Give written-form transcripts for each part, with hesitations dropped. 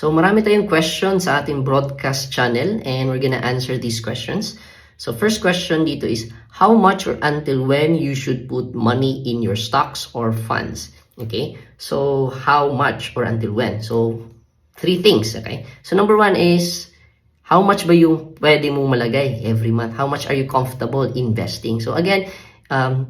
So marami tayong questions sa ating broadcast channel and we're gonna answer these questions. So first question dito is, how much or until when you should put money in your stocks or funds? Okay, so how much or until when? So three things, okay? So number one is, how much ba yung pwede mong malagay every month? How much are you comfortable investing? So again,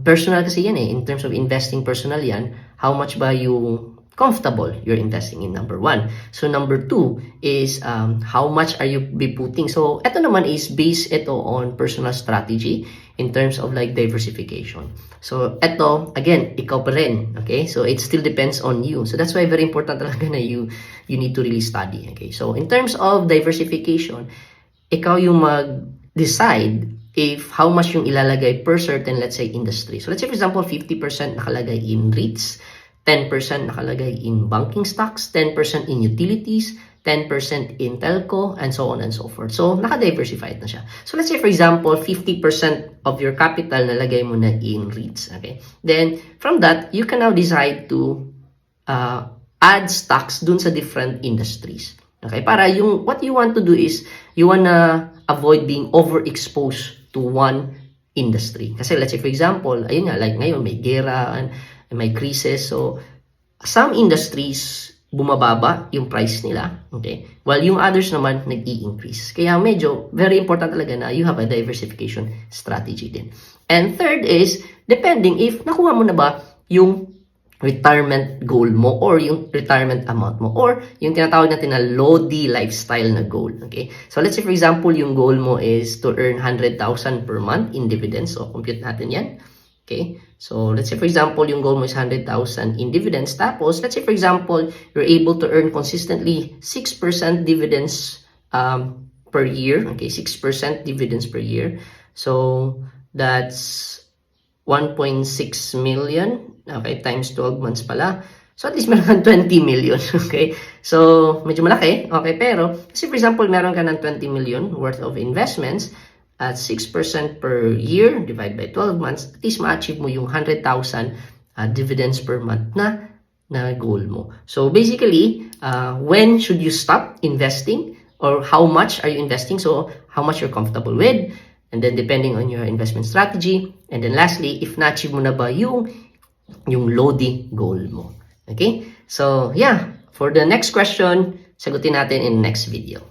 personal kasi yan eh. In terms of investing, personal yan. How much ba yung comfortable you're investing in, number one. So number two is how much are you be putting. So ito naman is based ito on personal strategy in terms of like diversification. So ito, again, ikaw pa rin. Okay? So it still depends on you. So that's why very important talaga na you need to really study. Okay? So in terms of diversification, ikaw yung mag-decide if how much yung ilalagay per certain, let's say, industry. So let's say for example, 50% nakalagay in REITs, 10% nakalagay in banking stocks, 10% in utilities, 10% in telco, and so on and so forth. So, naka-diversified na siya. So, let's say for example, 50% of your capital nalagay mo na in REITs. Okay? Then, from that, you can now decide to add stocks dun sa different industries. Okay? Para yung, what you want to do is, you wanna avoid being overexposed to one industry. Kasi let's say for example, ayun nga, like ngayon may gera and may crisis. So, some industries, bumababa yung price nila. Okay? While yung others naman, nag-i-increase. Kaya medyo, very important talaga na you have a diversification strategy din. And third is, depending if nakuha mo na ba yung retirement goal mo or yung retirement amount mo or yung tinatawag natin na low-D lifestyle na goal. Okay? So, let's say for example, yung goal mo is to earn 100,000 per month in dividends. So, compute natin yan. Okay? So, let's say for example, yung goal mo is 100,000 in dividends. Tapos, let's say for example, you're able to earn consistently 6% dividends per year. Okay, 6% dividends per year. So, that's 1.6 million. Okay, times 12 months pala. So, at least meron kang 20 million. Okay? So, medyo malaki. Okay, pero, kasi for example, meron ka ng 20 million worth of investments at 6% per year, divide by 12 months, at least ma-achieve mo yung 100,000 dividends per month na goal mo. So basically, when should you stop investing or how much are you investing? So how much you're comfortable with, and then depending on your investment strategy, and then lastly, if na-achieve mo na ba yung low-D goal mo. Okay? So yeah, for the next question, sagutin natin in the next video.